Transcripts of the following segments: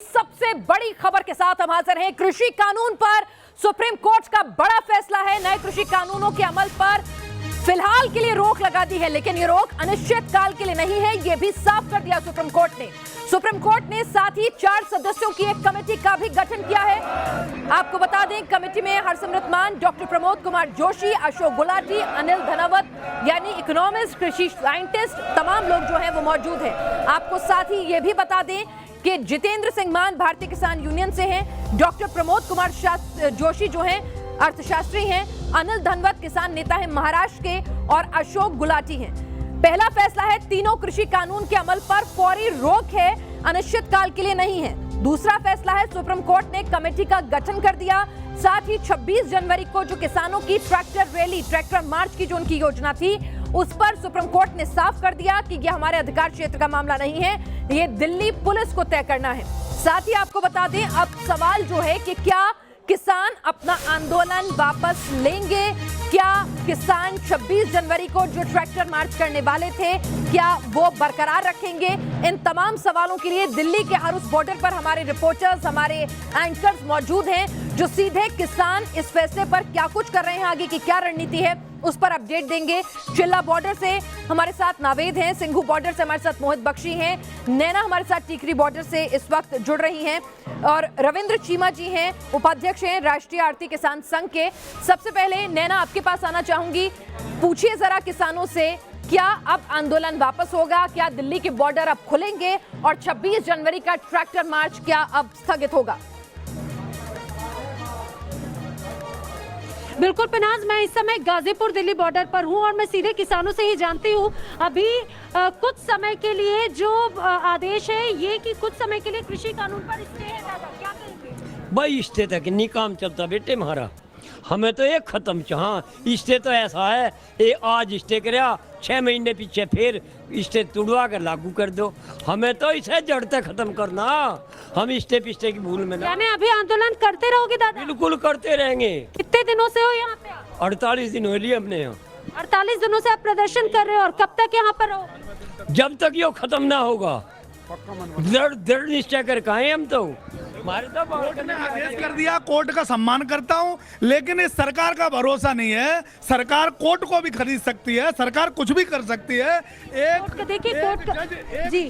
सबसे बड़ी खबर के साथ हम हाजिर हैं। कृषि कानून पर सुप्रीम कोर्ट का बड़ा फैसला है। नए कृषि कानूनों के अमल पर फिलहाल के लिए रोक लगा दी है, लेकिन ये रोक अनिश्चित काल के लिए नहीं है, ये भी साफ कर दिया सुप्रीम कोर्ट ने। सुप्रीम कोर्ट ने साथ ही 4 सदस्यों की एक कमेटी का भी गठन किया है। आपको बता दें, कमेटी में हरसिमरत मान, डॉक्टर प्रमोद कुमार जोशी, अशोक गुलाटी, अनिल धनावत यानी इकोनॉमिस्ट, कृषि साइंटिस्ट, तमाम लोग जो हैं वो मौजूद हैं। आपको साथ ही ये भी बता दें कि जितेंद्र सिंह मान भारतीय किसान यूनियन से हैं, डॉक्टर प्रमोद कुमार जोशी जो हैं अर्थशास्त्री हैं, अनिल धनवत किसान नेता हैं महाराष्ट्र के, और अशोक गुलाटी हैं। पहला फैसला है, तीनों कृषि कानून के अमल पर फौरी रोक है, अनिश्चित काल के लिए नहीं है। दूसरा फैसला है, सुप्रीम कोर्ट ने कमेटी का गठन कर दिया। साथ ही 26 जनवरी को जो किसानों की ट्रैक्टर रैली, ट्रैक्टर मार्च की जो उनकी योजना थी, उस पर सुप्रीम कोर्ट ने साफ कर दिया कि यह हमारे अधिकार क्षेत्र का मामला नहीं है, ये दिल्ली पुलिस को तय करना है। साथ ही आपको बता दें, अब सवाल जो है कि क्या किसान अपना आंदोलन वापस लेंगे, क्या किसान 26 जनवरी को जो ट्रैक्टर मार्च करने वाले थे, क्या वो बरकरार रखेंगे? इन तमाम सवालों के लिए दिल्ली के हर उस बॉर्डर पर हमारे रिपोर्टर्स, हमारे एंकर्स मौजूद हैं, जो सीधे किसान इस फैसले पर क्या कुछ कर रहे हैं, आगे की क्या रणनीति है, उस पर अपडेट देंगे। चिल्ला बॉर्डर से हमारे साथ नावेद हैं, सिंघू बॉर्डर से हमारे साथ मोहित बख्शी हैं, नैना हमारे साथ टीकरी बॉर्डर से इस वक्त जुड़ रही हैं, और रविंद्र चीमा जी हैं, उपाध्यक्ष हैं राष्ट्रीय आड़ती किसान संघ के। सबसे पहले नैना, आपके पास आना चाहूंगी, पूछिए जरा किसानों से, क्या अब आंदोलन वापस होगा, क्या दिल्ली के बॉर्डर अब खुलेंगे, और 26 जनवरी का ट्रैक्टर मार्च क्या अब स्थगित होगा? बिल्कुल पनाज, मैं इस समय गाजीपुर दिल्ली बॉर्डर पर हूं और मैं सीधे किसानों से ही जानती हूं अभी कुछ समय के लिए जो आदेश है ये कि कुछ समय के लिए कृषि कानून पर स्टे है, दादा क्या कहेंगे? भाई स्टे तक नहीं काम चलता बेटे हमारा, हमें तो एक खत्म चाह स्टे तो ऐसा है, ये आज स्टे कराया 6 महीने पीछे फिर स्टे तुड़वा कर लागू कर दो, हमें तो इसे जड़ तक खत्म करना, हम स्टे पिस्टे की भूल में ना। यानी अभी आंदोलन करते रहोगे दादा? बिल्कुल करते रहेंगे। कितने दिनों से हो यहाँ पे? 48 दिन हो लिए हमने यहाँ। 48 दिनों से आप प्रदर्शन कर रहे हो, और कब तक यहाँ पर हो? जब तक ये खत्म ना होगा, दृढ़ निश्चय कर कहें हम तो। कोर्ट ने आदेश कर दिया, कोर्ट का सम्मान करता हूं, लेकिन इस सरकार का भरोसा नहीं है। सरकार कोर्ट को भी खरीद सकती है, सरकार कुछ भी कर सकती है। एक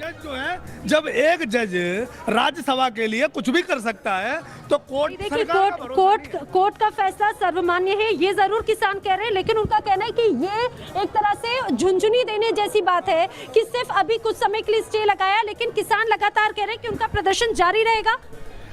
जज जो है, जब एक जज राज्यसभा के लिए कुछ भी कर सकता है तो कोर्ट का फैसला सर्वमान्य है, ये जरूर किसान कह रहे हैं, लेकिन उनका कहना है कि ये एक तरह से झुंझुनी देने जैसी बात है कि सिर्फ अभी कुछ समय के लिए स्टे लगाया, लेकिन किसान लगातार कह रहे हैं कि उनका प्रदर्शन जारी रहेगा।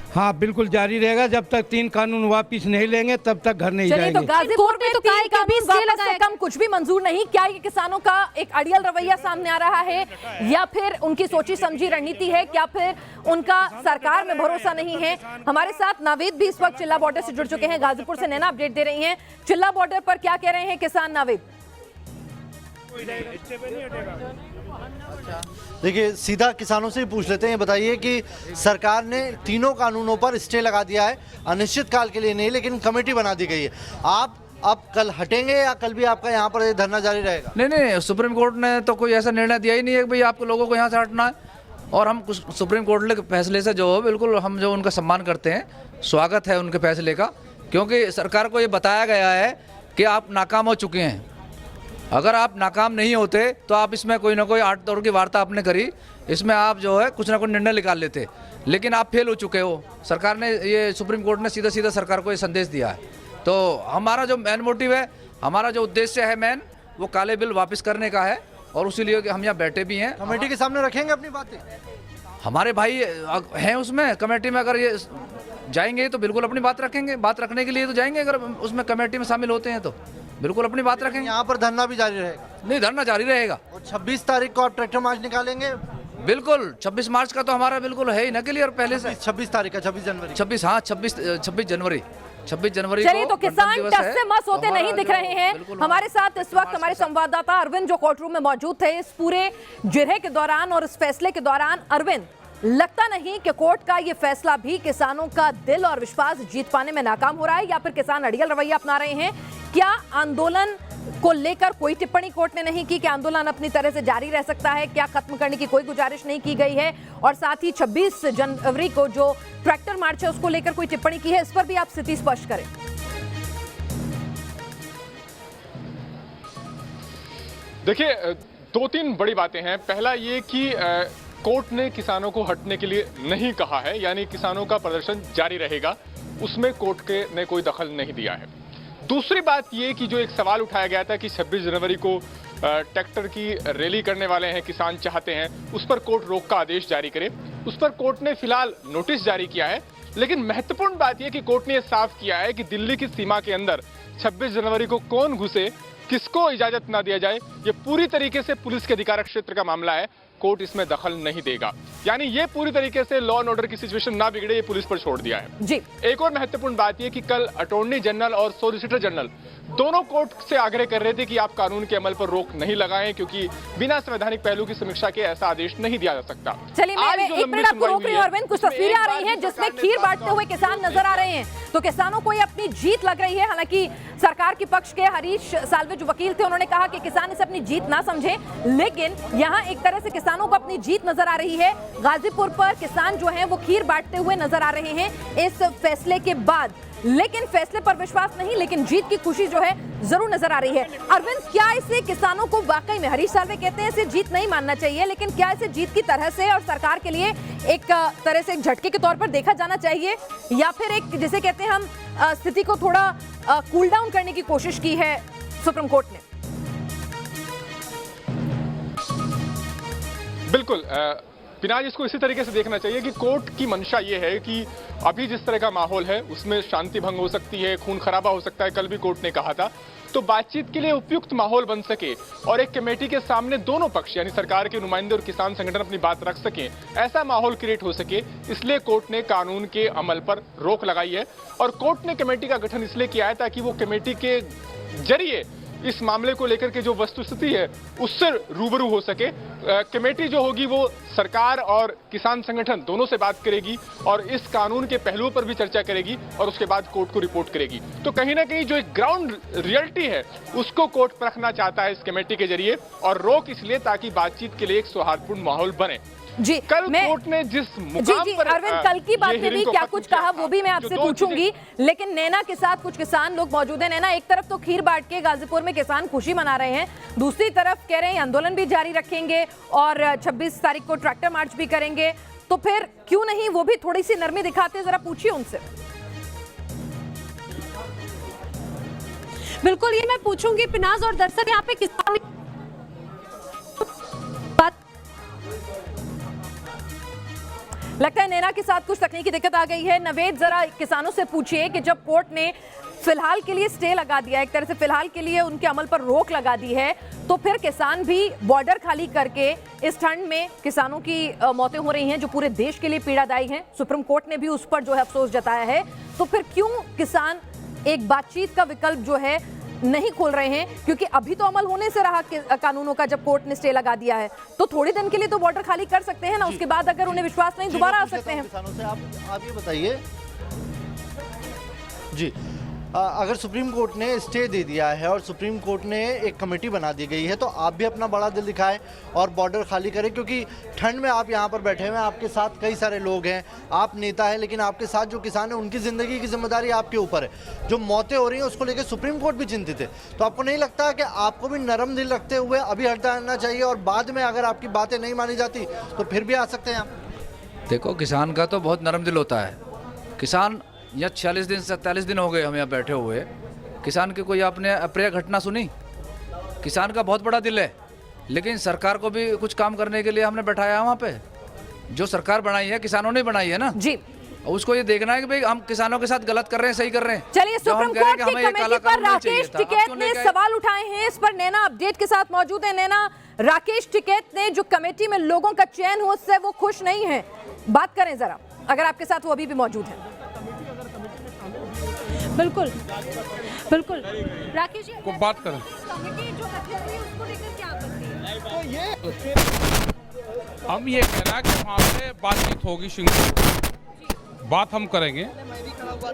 हाँ बिल्कुल जारी रहेगा, जब तक 3 कानून वापिस नहीं लेंगे तब तक घर नहीं जाएंगे। तो गाजीपुर में 3 कानून वापस से कम कुछ भी मंजूर नहीं, क्या ये किसानों का एक अड़ियल रवैया सामने आ रहा है, या फिर उनकी सोची समझी रणनीति है, क्या फिर उनका सरकार में भरोसा नहीं है? हमारे साथ नावेद भी इस वक्त चिल्ला बॉर्डर से जुड़ चुके हैं, गाजीपुर से नैना अपडेट दे रही है। चिल्ला बॉर्डर पर क्या कह रहे हैं किसान, नावेद? देखिए, सीधा किसानों से ही पूछ लेते हैं। बताइए कि सरकार ने तीनों कानूनों पर स्टे लगा दिया है, अनिश्चित काल के लिए नहीं, लेकिन कमेटी बना दी गई है। आप अब कल हटेंगे या कल भी आपका यहाँ पर धरना जारी रहेगा? नहीं, सुप्रीम कोर्ट ने तो कोई ऐसा निर्णय दिया ही नहीं है कि भाई आपको लोगों को यहाँ से हटना है, और हम सुप्रीम कोर्ट के फैसले से जो बिल्कुल हम जो उनका सम्मान करते हैं, स्वागत है उनके फैसले का, क्योंकि सरकार को ये बताया गया है कि आप नाकाम हो चुके हैं। अगर आप नाकाम नहीं होते तो आप इसमें कोई ना कोई 8 दौर की वार्ता आपने करी, इसमें आप जो है कुछ ना कुछ निर्णय निकाल लेते, लेकिन आप फेल हो चुके हो। सरकार ने, ये सुप्रीम कोर्ट ने सीधा सीधा सरकार को ये संदेश दिया है। तो हमारा जो मेन मोटिव है, हमारा जो उद्देश्य है मेन, वो काले बिल वापस करने का है, और उसी लिए हम यहाँ बैठे भी हैं। कमेटी के सामने रखेंगे अपनी बातें? हमारे भाई हैं उसमें कमेटी में, अगर ये जाएंगे तो बिल्कुल अपनी बात रखेंगे, बात रखने के लिए तो जाएंगे, अगर उसमें कमेटी में शामिल होते हैं तो बिल्कुल अपनी बात रखेंगे। यहाँ पर धरना भी जारी रहेगा? नहीं, धरना जारी रहेगा। और 26 तारीख को आप ट्रैक्टर मार्च निकालेंगे? बिल्कुल, 26 मार्च का तो हमारा बिल्कुल है ही ना क्लियर पहले से। 26 तारीख का, 26 जनवरी, 26 जनवरी चलिए, तो किसान टस से मस होते नहीं दिख रहे हैं। हमारे साथ इस वक्त हमारे संवाददाता अरविंद जो कोर्ट रूम में मौजूद थे इस पूरे जिरह के दौरान और इस फैसले के दौरान। अरविंद, लगता नहीं कि कोर्ट का ये फैसला भी किसानों का दिल और विश्वास जीत पाने में नाकाम हो रहा है, या फिर किसान अड़ियल रवैया अपना रहे हैं? क्या आंदोलन को लेकर कोई टिप्पणी कोर्ट ने नहीं की कि आंदोलन अपनी तरह से जारी रह सकता है, क्या खत्म करने की कोई गुजारिश नहीं की गई है। और साथ ही 26 जनवरी को जो ट्रैक्टर मार्च है उसको लेकर कोई टिप्पणी की है, इस पर भी आप स्थिति स्पष्ट करें। देखिए, दो तीन बड़ी बातें हैं। पहला ये कि कोर्ट ने किसानों को हटने के लिए नहीं कहा है, यानी किसानों का प्रदर्शन जारी रहेगा, उसमें कोर्ट ने कोई दखल नहीं दिया है। दूसरी बात ये कि जो एक सवाल उठाया गया था कि 26 जनवरी को ट्रैक्टर की रैली करने वाले हैं किसान चाहते हैं, उस पर कोर्ट रोक का आदेश जारी करे, उस पर कोर्ट ने फिलहाल नोटिस जारी किया है। लेकिन महत्वपूर्ण बात यह कि कोर्ट ने यह साफ किया है कि दिल्ली की सीमा के अंदर 26 जनवरी को कौन घुसे, किसको इजाजत ना दिया जाए, ये पूरी तरीके से पुलिस के अधिकारक क्षेत्र का मामला है, कोर्ट इसमें दखल नहीं देगा। यानी ये पूरी तरीके से लॉ एंड ऑर्डर की सिचुएशन ना बिगड़े, ये पुलिस पर छोड़ दिया है जी। एक और महत्वपूर्ण बात यह कि कल अटॉर्नी जनरल और सॉलिसिटर जनरल दोनों कोर्ट से आग्रह कर रहे थे कि आप कानून के अमल पर रोक नहीं लगाएं, क्योंकि बिना संवैधानिक पहलू की समीक्षा के ऐसा आदेश नहीं दिया जा सकता। चलिए मैं एक मिनट आपको रोक रही हूं अरविंद, कुछ तस्वीरें आ रही हैं जिसमें खीर बांटते हुए किसान नजर आ रहे हैं, तो किसानों को ये अपनी जीत लग रही है। हालांकि सरकार के पक्ष के हरीश साल्वे जो वकील थे उन्होंने कहा कि किसान इसे अपनी जीत ना समझे, लेकिन यहाँ एक तरह से किसानों को अपनी जीत नजर आ रही है। गाजीपुर पर किसान जो हैं वो खीर बांटते हुए नजर आ रहे हैं इस फैसले के बाद, लेकिन फैसले पर विश्वास नहीं, लेकिन जीत की खुशी जो है जरूर नजर आ रही है। अरविंद, क्या इसे किसानों को वाकई में, हरीश साल्वे कहते हैं इसे जीत नहीं मानना चाहिए, लेकिन क्या इसे जीत की तरह से और सरकार के लिए एक तरह से एक झटके के तौर पर देखा जाना चाहिए, या फिर एक जिसे कहते हैं हम स्थिति को थोड़ा कूल डाउन करने की कोशिश की है सुप्रीम कोर्ट ने? बिल्कुल पिनाज, इसको इसी तरीके से देखना चाहिए कि कोर्ट की मंशा ये है कि अभी जिस तरह का माहौल है उसमें शांति भंग हो सकती है, खून खराबा हो सकता है, कल भी कोर्ट ने कहा था, तो बातचीत के लिए उपयुक्त माहौल बन सके और एक कमेटी के सामने दोनों पक्ष यानी सरकार के नुमाइंदे और किसान संगठन अपनी बात रख सकें, ऐसा माहौल क्रिएट हो सके, इसलिए कोर्ट ने कानून के अमल पर रोक लगाई है। और कोर्ट ने कमेटी का गठन इसलिए किया है ताकि वो कमेटी के जरिए इस मामले को लेकर के जो वस्तुस्थिति है उससे रूबरू हो सके। कमेटी जो होगी वो सरकार और किसान संगठन दोनों से बात करेगी और इस कानून के पहलुओं पर भी चर्चा करेगी और उसके बाद कोर्ट को रिपोर्ट करेगी। तो कहीं ना कहीं जो एक ग्राउंड रियलिटी है उसको कोर्ट परखना चाहता है इस कमेटी के जरिए, और रोक इसलिए ताकि बातचीत के लिए एक सौहार्दपूर्ण माहौल बने। जी, कल कोर्ट ने जिस मुकाम पर अरविंद कल की बात में भी क्या कुछ कहा वो भी मैं आपसे पूछूंगी, लेकिन नैना के साथ कुछ किसान लोग मौजूद हैं। नैना, एक तरफ तो खीर बांट के गाजीपुर में किसान खुशी मना रहे हैं, दूसरी तरफ कह रहे हैं आंदोलन भी जारी रखेंगे और 26 तारीख को ट्रैक्टर मार्च भी करेंगे, तो फिर क्यों नहीं वो भी थोड़ी सी नरमी दिखाते, जरा पूछिए उनसे। बिल्कुल, ये मैं पूछूंगी पिनाज, और दरअसल यहाँ पे किसान लगता है नैना के साथ कुछ तकनीकी दिक्कत आ गई है। नवेद, जरा किसानों से पूछिए कि जब कोर्ट ने फिलहाल के लिए स्टे लगा दिया, एक तरह से फिलहाल के लिए उनके अमल पर रोक लगा दी है, तो फिर किसान भी बॉर्डर खाली करके इस ठंड में किसानों की मौतें हो रही हैं जो पूरे देश के लिए पीड़ादायी हैं, सुप्रीम कोर्ट ने भी उस पर जो है अफसोस जताया है, तो फिर क्यों किसान एक बातचीत का विकल्प जो है नहीं खोल रहे हैं? क्योंकि अभी तो अमल होने से रहा कानूनों का, जब कोर्ट ने स्टे लगा दिया है तो थोड़ी दिन के लिए तो बॉर्डर खाली कर सकते हैं ना, उसके बाद अगर उन्हें विश्वास नहीं दोबारा आ सकते हैं। किसानों से आप ये बताइए जी, अगर सुप्रीम कोर्ट ने स्टे दे दिया है और सुप्रीम कोर्ट ने एक कमेटी बना दी गई है, तो आप भी अपना बड़ा दिल दिखाएं और बॉर्डर खाली करें, क्योंकि ठंड में आप यहाँ पर बैठे हुए हैं, आपके साथ कई सारे लोग हैं, आप नेता हैं, लेकिन आपके साथ जो किसान हैं उनकी ज़िंदगी की जिम्मेदारी आपके ऊपर है। जो मौतें हो रही हैं उसको लेकर सुप्रीम कोर्ट भी चिंतित है, तो आपको नहीं लगता कि आपको भी नरम दिल रखते हुए अभी हट जाना चाहिए और बाद में अगर आपकी बातें नहीं मानी जाती तो फिर भी आ सकते हैं आप? देखो, किसान का तो बहुत नरम दिल होता है। किसान यहाँ 46 दिन 47 दिन हो गए हम यहाँ बैठे हुए, किसान की कोई आपने अप्रिय घटना सुनी? किसान का बहुत बड़ा दिल है, लेकिन सरकार को भी कुछ काम करने के लिए हमने बैठाया है वहाँ पे। जो सरकार बनाई है किसानों ने बनाई है ना जी, उसको ये देखना है कि भाई हम किसानों के साथ गलत कर रहे हैं, सही कर रहे हैं। चलिए, सुप्रीम कोर्ट की कमेटी पर राकेश टिकैत ने सवाल उठाए हैं, इस पर नैना अपडेट के साथ मौजूद है। नैना, राकेश टिकैत ने जो कमेटी में लोगों का चयन हो उससे वो खुश नहीं है, बात करें जरा, अगर आपके साथ वो अभी भी मौजूद है। बिल्कुल बिल्कुल, राकेश जी को बात करें, कमेटी जो गठित हुई उसको लेकर क्या आपत्ति है? तो ये हम ये कहना कि वहाँ पे बातचीत होगी, बात हम करेंगे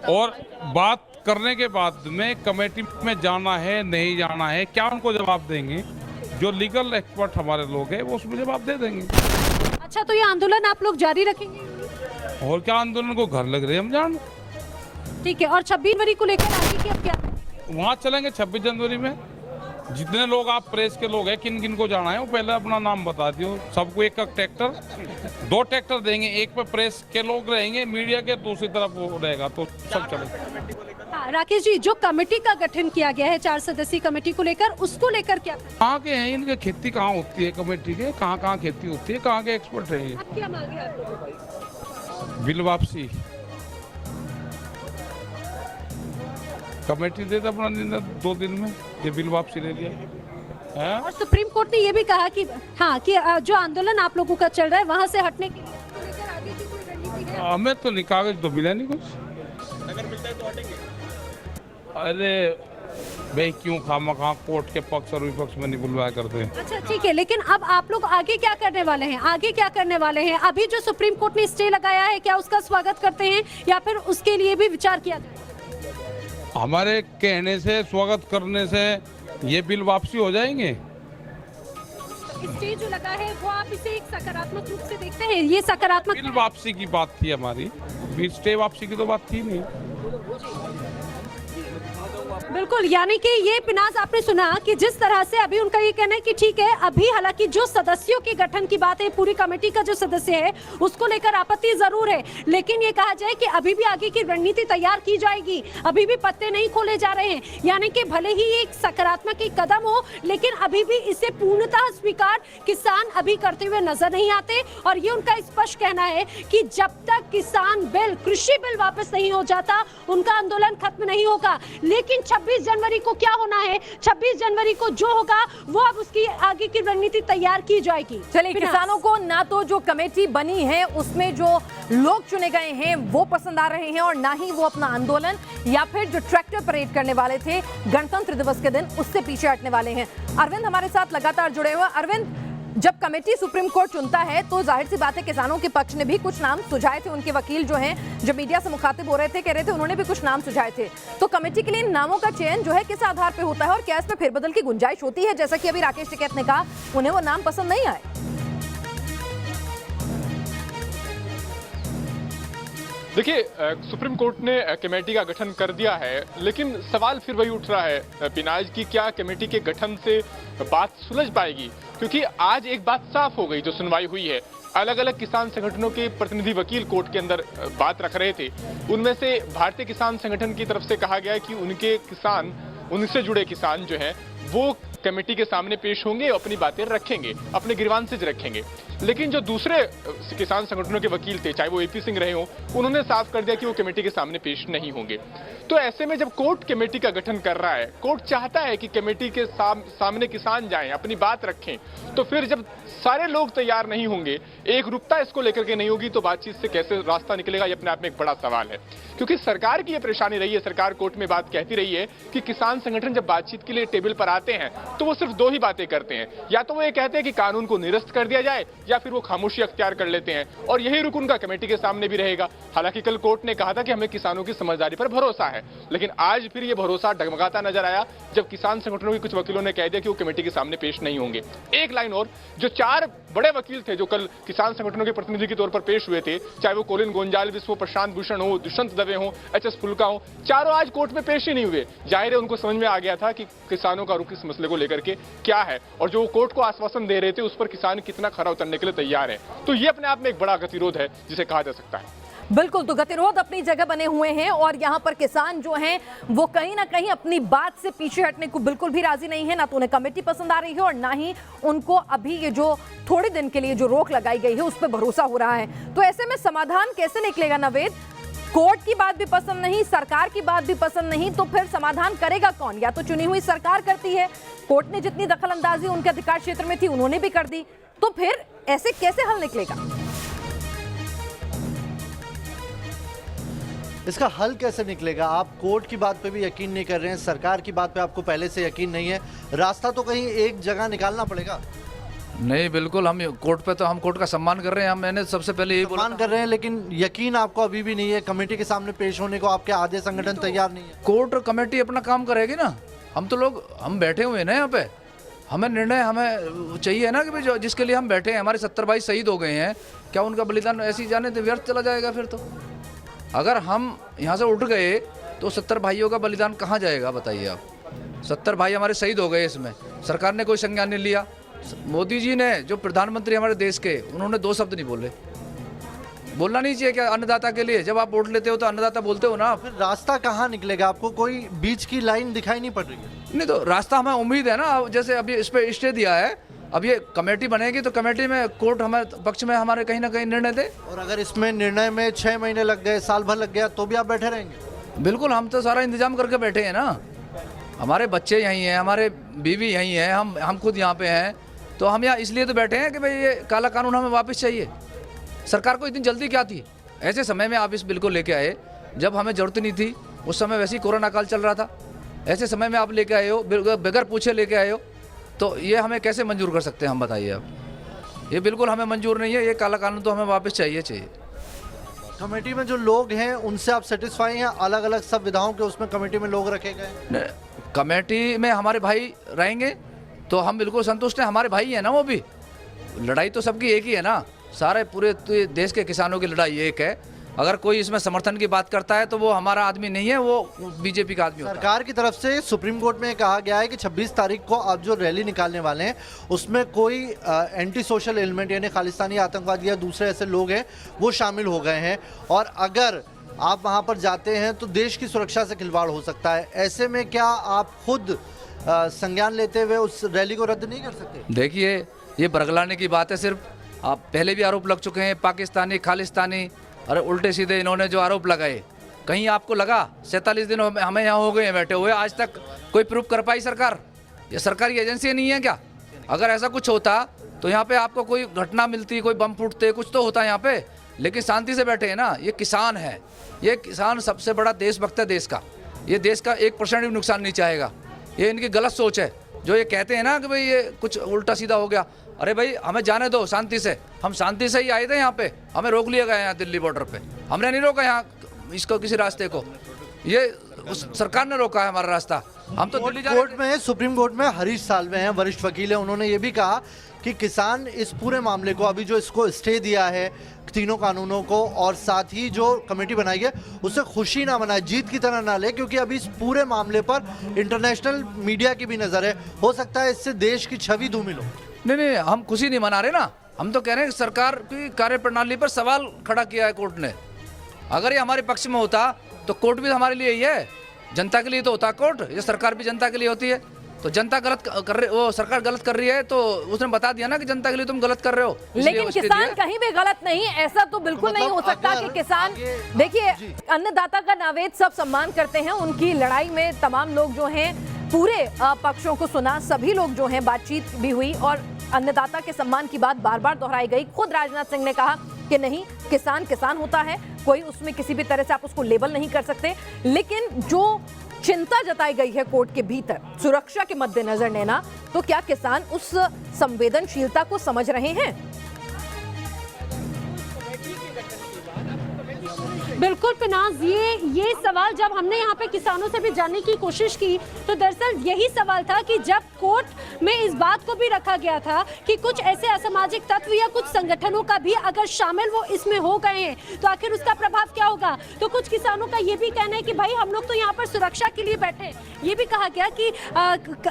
और बात करने के बाद में कमेटी में जाना है नहीं जाना है क्या उनको जवाब देंगे। जो लीगल एक्सपर्ट हमारे लोग हैं वो उसमें जवाब दे देंगे। अच्छा, तो ये आंदोलन आप लोग जारी रखेंगे? और क्या आंदोलन को घर लग रहे हम जान। ठीक है, और 26 जनवरी को लेकर आगे की अब क्या? वहाँ चलेंगे 26 जनवरी में। जितने लोग आप प्रेस के लोग हैं किन किन को जाना है वो पहले अपना नाम बता दियो। सबको एक ट्रैक्टर 2 ट्रैक्टर देंगे, एक पे प्रेस के लोग रहेंगे, मीडिया के दूसरी तरफ वो रहेगा, तो सब चलेगा। हाँ, राकेश जी, जो कमेटी का गठन किया गया है 4 सदस्यीय कमेटी को लेकर, उसको लेकर क्या? कहाँ के हैं इनके, खेती कहाँ होती है कमेटी के, कहाँ कहाँ खेती होती है, कहाँ के एक्सपर्ट है ये। अब क्या मांगे आप लोगों की? बिल वापसी कमेटी दे दे अपना निर्णय 2 दिन में, ये बिल वापसी ले लिया है। और सुप्रीम कोर्ट ने ये भी कहा कि हाँ कि जो आंदोलन आप लोगों का चल रहा है वहाँ से हटने के लिए उसको लेकर आगे की कोई रणनीति है? हमें तो नहीं, कागज तो मिला नहीं कुछ। अगर मिलता है तो हटेंगे। अरे भाई क्यों खामखा कोर्ट के पक्ष और विपक्ष में नहीं बुलवाया करते। अच्छा, ठीक है, लेकिन अब आप लोग आगे क्या करने वाले हैं? आगे क्या करने वाले हैं? अभी जो सुप्रीम कोर्ट ने स्टे लगाया है, क्या उसका स्वागत करते हैं या फिर उसके लिए भी विचार किया जाए? हमारे कहने से, स्वागत करने से ये बिल वापसी हो जाएंगे। स्टे जो लगा है वो आप इसे एक सकारात्मक रूप से देखते हैं? ये सकारात्मक बिल वापसी की बात थी हमारी, बिल स्टे वापसी की तो बात थी नहीं। बिल्कुल, यानी कि ये पिनाज आपने सुना कि जिस तरह से अभी उनका ये कहना है कि ठीक है, अभी हालांकि जो सदस्यों के गठन की बात है, पूरी कमेटी का जो सदस्य है उसको लेकर आपत्ति जरूर है, लेकिन ये कहा जाए कि अभी भी आगे की रणनीति तैयार की जाएगी, अभी भी पत्ते नहीं खोले जा रहे हैं। यानी कि भले ही एक सकारात्मक एक कदम हो, लेकिन अभी भी इसे पूर्णतः स्वीकार किसान अभी करते हुए नजर नहीं आते। और ये उनका स्पष्ट कहना है कि जब तक किसान बिल, कृषि बिल वापस नहीं हो जाता, उनका आंदोलन खत्म नहीं होगा। लेकिन 26 जनवरी को क्या होना है? 26 जनवरी को जो होगा वो अब उसकी आगे की रणनीति तैयार की जाएगी। चलिए, किसानों को ना तो जो कमेटी बनी है उसमें जो लोग चुने गए हैं वो पसंद आ रहे हैं, और ना ही वो अपना आंदोलन या फिर जो ट्रैक्टर परेड करने वाले थे गणतंत्र दिवस के दिन उससे पीछे हटने वाले हैं। अरविंद हमारे साथ लगातार जुड़े हुए। अरविंद, जब कमेटी सुप्रीम कोर्ट चुनता है तो जाहिर सी बात है किसानों के पक्ष ने भी कुछ नाम सुझाए थे। उनके वकील जो हैं, जब मीडिया से मुखातिब हो रहे थे, कह रहे थे उन्होंने भी कुछ नाम सुझाए थे। तो कमेटी के लिए इन नामों का चयन जो है किस आधार पे होता है और क्या इसमें फेरबदल की गुंजाइश होती है? जैसा कि अभी राकेश टिकैत ने कहा, उन्हें वो नाम पसंद नहीं आए। देखिए, सुप्रीम कोर्ट ने कमेटी का गठन कर दिया है, लेकिन सवाल फिर वही उठ रहा है पिनाज की, क्या कमेटी के गठन से बात सुलझ पाएगी? क्योंकि आज एक बात साफ हो गई, जो सुनवाई हुई है, अलग अलग किसान संगठनों के प्रतिनिधि वकील कोर्ट के अंदर बात रख रहे थे। उनमें से भारतीय किसान संगठन की तरफ से कहा गया कि उनके किसान, उनसे जुड़े किसान जो हैं वो कमेटी के सामने पेश होंगे, अपनी बातें रखेंगे, अपने ग्रीवांसेज रखेंगे। लेकिन जो दूसरे किसान संगठनों के वकील थे, चाहे वो एपी सिंह रहे हो, उन्होंने साफ कर दिया कि वो कमेटी के सामने पेश नहीं होंगे। तो ऐसे में जब कोर्ट कमेटी का गठन कर रहा है, कोर्ट चाहता है कि कमेटी के सामने किसान जाएं, अपनी बात रखें, तो फिर जब सारे लोग तैयार नहीं होंगे, एक रूपता इसको लेकर के नहीं होगी, तो बातचीत से कैसे रास्ता निकलेगा, ये अपने आप में एक बड़ा सवाल है। क्योंकि सरकार की ये परेशानी रही है, सरकार कोर्ट में बात कहती रही है कि किसान संगठन जब बातचीत के लिए टेबल पर आते हैं तो वो सिर्फ 2 ही बातें करते हैं, या तो वो ये कहते हैं कि कानून को निरस्त कर दिया जाए, या फिर वो खामोशी अख्तियार कर लेते हैं, और यही रुख उनका कमेटी के सामने भी रहेगा। हालांकि कल कोर्ट ने कहा था कि हमें किसानों की समझदारी पर भरोसा है, लेकिन आज फिर ये भरोसा डगमगाता नजर आया जब किसान संगठनों के कुछ वकीलों ने कह दिया कि वो कमेटी के सामने पेश नहीं होंगे। एक लाइन और, जो 4 बड़े वकील थे जो कल किसान संगठनों के प्रतिनिधि के तौर पर पेश हुए थे, चाहे वो कोलिन गोंजाल्विस हो, प्रशांत भूषण हो, दुष्यंत दवे हो, एच.एस. फुल्का हो, चारों आज कोर्ट में पेश ही नहीं हुए। जाहिर है उनको समझ में आ गया था कि किसानों का रुख इस मसले को लेकर के क्या है, और जो कोर्ट को आश्वासन दे रहे थे उस पर किसान कितना खरा उतरने के लिए तैयार है। तो ये अपने आप में एक बड़ा गतिरोध है जिसे कहा जा सकता है। बिल्कुल, तो गतिरोध अपनी जगह बने हुए हैं, और यहाँ पर किसान जो हैं वो कहीं ना कहीं अपनी बात से पीछे हटने को बिल्कुल भी राजी नहीं है। ना तो उन्हें कमेटी पसंद आ रही है और ना ही उनको अभी ये जो थोड़े दिन के लिए जो रोक लगाई गई है उस पर भरोसा हो रहा है। तो ऐसे में समाधान कैसे निकलेगा नवेद? कोर्ट की बात भी पसंद नहीं, सरकार की बात भी पसंद नहीं, तो फिर समाधान करेगा कौन? या तो चुनी हुई सरकार करती है, कोर्ट ने जितनी दखल अंदाजी उनके अधिकार क्षेत्र में थी उन्होंने भी कर दी, तो फिर ऐसे कैसे हल निकलेगा? इसका हल कैसे निकलेगा? आप कोर्ट की बात पे भी यकीन नहीं कर रहे हैं, सरकार की बात पे आपको पहले से यकीन नहीं है, रास्ता तो कहीं एक जगह निकालना पड़ेगा। नहीं, बिल्कुल हम कोर्ट पे तो हम कोर्ट का सम्मान कर रहे हैं। हम मैंने सबसे पहले यही बोला सम्मान कर रहे हैं, लेकिन यकीन आपको अभी भी नहीं है कमेटी के सामने पेश होने को आपके आधे संगठन तैयार नहीं है। कोर्ट और कमेटी अपना काम करेगी ना। हम तो लोग हम बैठे हुए हैं ना यहाँ पे, हमें निर्णय हमें चाहिए ना कि भाई जो जिसके लिए हम बैठे हैं, हमारे 70 भाई शहीद हो गए हैं, क्या उनका बलिदान ऐसे ही जाने तो व्यर्थ चला जाएगा? फिर तो अगर हम यहाँ से उठ गए तो 70 भाइयों का बलिदान कहाँ जाएगा बताइए आप? 70 भाई हमारे शहीद हो गए, इसमें सरकार ने कोई संज्ञान नहीं लिया। मोदी जी ने, जो प्रधानमंत्री हमारे देश के, उन्होंने 2 शब्द नहीं बोले। बोलना नहीं चाहिए क्या अन्नदाता के लिए? जब आप वोट लेते हो तो अन्नदाता बोलते हो ना। फिर रास्ता कहाँ निकलेगा? आपको कोई बीच की लाइन दिखाई नहीं पड़ रही है? नहीं तो रास्ता हमें उम्मीद है ना। जैसे अभी इस पे स्टे दिया है, अब ये कमेटी बनेगी तो कमेटी में कोर्ट हमारे पक्ष में हमारे कहीं ना कहीं निर्णय दे। और अगर इसमें निर्णय में 6 महीने लग गए, साल भर लग गया, तो भी आप बैठे रहेंगे? बिल्कुल, हम तो सारा इंतजाम करके बैठे हैं ना। हमारे बच्चे यहीं हैं, हमारे बीवी यहीं हैं, हम खुद यहाँ पे हैं, तो हम यहाँ इसलिए तो बैठे हैं कि भाई ये काला कानून हमें वापस चाहिए। सरकार को इतनी जल्दी क्या थी? ऐसे समय में आप इस बिल को लेके आए जब हमें जरूरत नहीं थी। उस समय वैसे ही कोरोना काल चल रहा था। ऐसे समय में आप लेके आए हो, बगैर पूछे लेके आए हो, तो ये हमें कैसे मंजूर कर सकते हैं हम? बताइए आप। ये बिल्कुल हमें मंजूर नहीं है। ये काला कानून तो हमें वापस चाहिए। कमेटी में जो लोग हैं उनसे आप सेटिस्फाई हैं? अलग अलग संविधाओं के उसमें कमेटी में लोग रखे गए? कमेटी में हमारे भाई रहेंगे तो हम बिल्कुल संतुष्ट हैं। हमारे भाई हैं ना वो भी। लड़ाई तो सबकी एक ही है ना। सारे पूरे देश के किसानों की लड़ाई एक है। अगर कोई इसमें समर्थन की बात करता है तो वो हमारा आदमी नहीं है, वो बीजेपी का आदमी होता है। सरकार की तरफ से सुप्रीम कोर्ट में कहा गया है कि 26 तारीख को आप जो रैली निकालने वाले हैं उसमें कोई एंटी सोशल एलिमेंट यानी खालिस्तानी आतंकवादी या दूसरे ऐसे लोग हैं वो शामिल हो गए हैं, और अगर आप वहां पर जाते हैं तो देश की सुरक्षा से खिलवाड़ हो सकता है। ऐसे में क्या आप खुद संज्ञान लेते हुए उस रैली को रद्द नहीं कर सकते? देखिए, ये बरगलाने की बात है सिर्फ। आप पहले भी आरोप लग चुके हैं, पाकिस्तानी, खालिस्तानी, अरे उल्टे सीधे इन्होंने जो आरोप लगाए, कहीं आपको लगा 47 दिन हमें यहाँ हो गए हैं बैठे हुए, आज तक कोई प्रूफ कर पाई सरकार? ये सरकारी एजेंसी नहीं है क्या? अगर ऐसा कुछ होता तो यहाँ पे आपको कोई घटना मिलती, कोई बम फूटते, कुछ तो होता यहाँ पे। लेकिन शांति से बैठे हैं ना। ये किसान है, ये किसान सबसे बड़ा देशभक्त है देश का। ये देश का 1% भी नुकसान नहीं चाहेगा। ये इनकी गलत सोच है जो ये कहते हैं ना कि भाई ये कुछ उल्टा सीधा हो गया। अरे भाई, हमें जाने दो शांति से। हम शांति से ही आए थे यहाँ पे, हमें रोक लिया गया यहाँ दिल्ली बॉर्डर पे। हमने नहीं रोका यहाँ इसको, किसी रास्ते को। ये उस सरकार ने रोका है हमारा रास्ता। हम तो दिल्ली जा रहे थे। कोर्ट में, सुप्रीम कोर्ट में हरीश साल्वे हैं, वरिष्ठ वकील हैं, उन्होंने ये भी कहा कि किसान इस पूरे मामले को, अभी जो इसको स्टे दिया है तीनों कानूनों को, और साथ ही जो कमेटी बनाई है उससे खुशी ना मनाए, जीत की तरह ना ले, क्योंकि अभी इस पूरे मामले पर इंटरनेशनल मीडिया की भी नजर है। हो सकता है इससे देश की छवि धूमिल हो। नहीं, हम खुशी नहीं मना रहे ना। हम तो कह रहे हैं सरकार की कार्यप्रणाली पर सवाल खड़ा किया है कोर्ट ने। अगर ये हमारे पक्ष में होता तो कोर्ट भी हमारे लिए ही है, जनता के लिए तो होता कोर्ट। ये सरकार भी जनता के लिए होती है। तो जनता गलत कर रही, वो सरकार गलत कर रही है तो उसने बता दिया ना कि जनता के लिए तुम गलत कर रहे हो। लेकिन किसान कहीं भी गलत नहीं, ऐसा तो बिल्कुल नहीं हो सकता कि किसान। देखिए, अन्नदाता का नावेद सब सम्मान करते हैं। उनकी लड़ाई में तमाम लोग जो हैं, पूरे पक्षों को सुना, सभी लोग जो हैं, बातचीत भी हुई और अन्नदाता के सम्मान की बात बार बार दोहराई गई। खुद राजनाथ सिंह ने कहा कि नहीं, किसान किसान होता है, कोई उसमें किसी भी तरह से आप उसको लेबल नहीं कर सकते। लेकिन जो चिंता जताई गई है कोर्ट के भीतर सुरक्षा के मद्देनजर, नैना, तो क्या किसान उस संवेदनशीलता को समझ रहे हैं? बिल्कुल पिनाज, ये सवाल जब हमने यहाँ पे किसानों से भी जानने की कोशिश की तो दरअसल यही सवाल था कि जब कोर्ट में इस बात को भी रखा गया था कि कुछ ऐसे असामाजिक तत्व या कुछ संगठनों का भी अगर शामिल वो इसमें हो गए हैं तो आखिर उसका प्रभाव क्या होगा। तो कुछ किसानों का ये भी कहना है कि भाई हम लोग तो यहाँ पर सुरक्षा के लिए बैठे हैं। ये भी कहा गया कि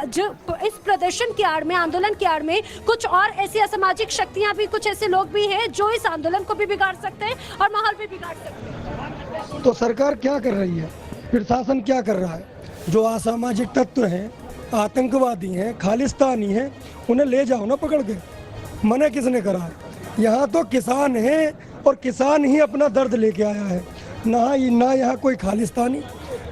जो इस प्रदर्शन की आड़ में, आंदोलन की आड़ में कुछ और ऐसी असामाजिक शक्तियाँ भी, कुछ ऐसे लोग भी हैं जो इस आंदोलन को भी बिगाड़ सकते हैं और माहौल भी बिगाड़ सकते हैं। तो सरकार क्या कर रही है, प्रशासन क्या कर रहा है? जो असामाजिक तत्व हैं, आतंकवादी हैं, खालिस्तानी हैं, उन्हें ले जाओ ना पकड़ के। मना किसने करा है? यहाँ तो किसान हैं और किसान ही अपना दर्द लेके आया है। ना यहाँ कोई खालिस्तानी,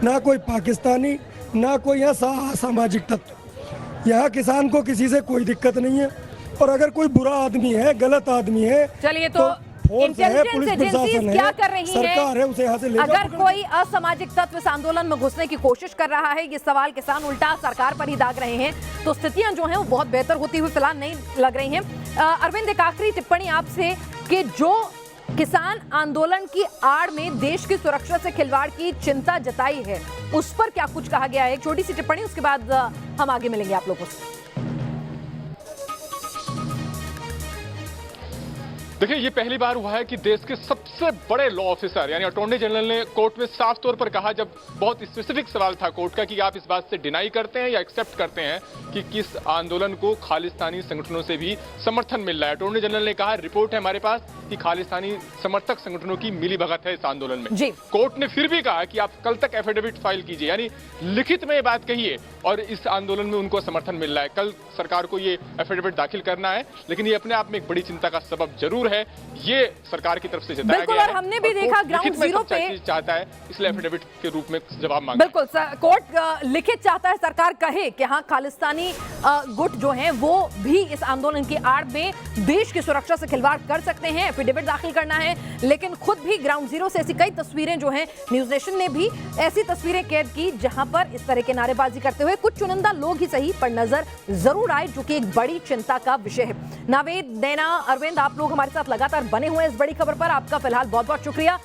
ना कोई पाकिस्तानी, ना कोई यहाँ असामाजिक तत्व। यहाँ किसान को किसी से कोई दिक्कत नहीं है। और अगर कोई बुरा आदमी है, गलत आदमी है, चलिए तो फोर्स है, इंटेलिजेंस पुलिस एजेंसीज प्रशासन क्या है, कर रही सरकार है, उसे यहाँ से ले जाओ अगर पकड़ के। कोई असामाजिक तत्व इस आंदोलन में घुसने की कोशिश कर रहा है, ये सवाल किसान उल्टा सरकार पर ही दाग रहे हैं, तो स्थितियां जो हैं वो बहुत बेहतर होती हुई फिलहाल नहीं लग रही हैं। अरविंद, एक आखिरी टिप्पणी आपसे कि जो किसान आंदोलन की आड़ में देश की सुरक्षा से खिलवाड़ की चिंता जताई है, उस पर क्या कुछ कहा गया है? एक छोटी सी टिप्पणी, उसके बाद हम आगे मिलेंगे आप लोगों से। देखिए, ये पहली बार हुआ है कि देश के सबसे बड़े लॉ ऑफिसर यानी अटॉर्नी जनरल ने कोर्ट में साफ तौर पर कहा, जब बहुत स्पेसिफिक सवाल था कोर्ट का कि आप इस बात से डिनाई करते हैं या एक्सेप्ट करते हैं कि किस आंदोलन को खालिस्तानी संगठनों से भी समर्थन मिल रहा है। अटॉर्नी जनरल ने कहा, रिपोर्ट है हमारे पास कि खालिस्तानी समर्थक संगठनों की मिलीभगत है इस आंदोलन में। जी। कोर्ट ने फिर भी कहा कि आप कल तक एफिडेविट फाइल कीजिए, यानी लिखित में ये बात कहिए और इस आंदोलन में उनको समर्थन मिल रहा है। कल सरकार को ये एफिडेविट दाखिल करना है, लेकिन ये अपने आप में एक बड़ी चिंता का सबब जरूर है, ये सरकार की तरफ से जताया बिल्कुल, गया और है। हमने भी और देखा कोर्ट ग्राउंड लिखित में जीरो सब पे चीज चाहता है, इसलिए एफिडेविट के रूप में जवाब मांगा। बिल्कुल कोर्ट लिखित चाहता है, सरकार कहे कि हाँ खालिस्तानी गुट जो हैं वो भी इस आंदोलन की आड़ में देश की सुरक्षा से खिलवाड़ कर सकते हैं, एफिडेविट दाखिल करना है। लेकिन खुद भी ग्राउंड जीरो से ऐसी कई तस्वीरें जो हैं, न्यूज नेशन ने भी ऐसी तस्वीरें कैद की जहां पर इस तरह के नारेबाजी करते हुए कुछ चुनिंदा लोग ही सही पर नजर जरूर आए, जो कि एक बड़ी चिंता का विषय है। नावेद, नैना, अरविंद, आप लोग हमारे साथ लगातार बने हुए हैं इस बड़ी खबर पर। आपका फिलहाल बहुत बहुत शुक्रिया।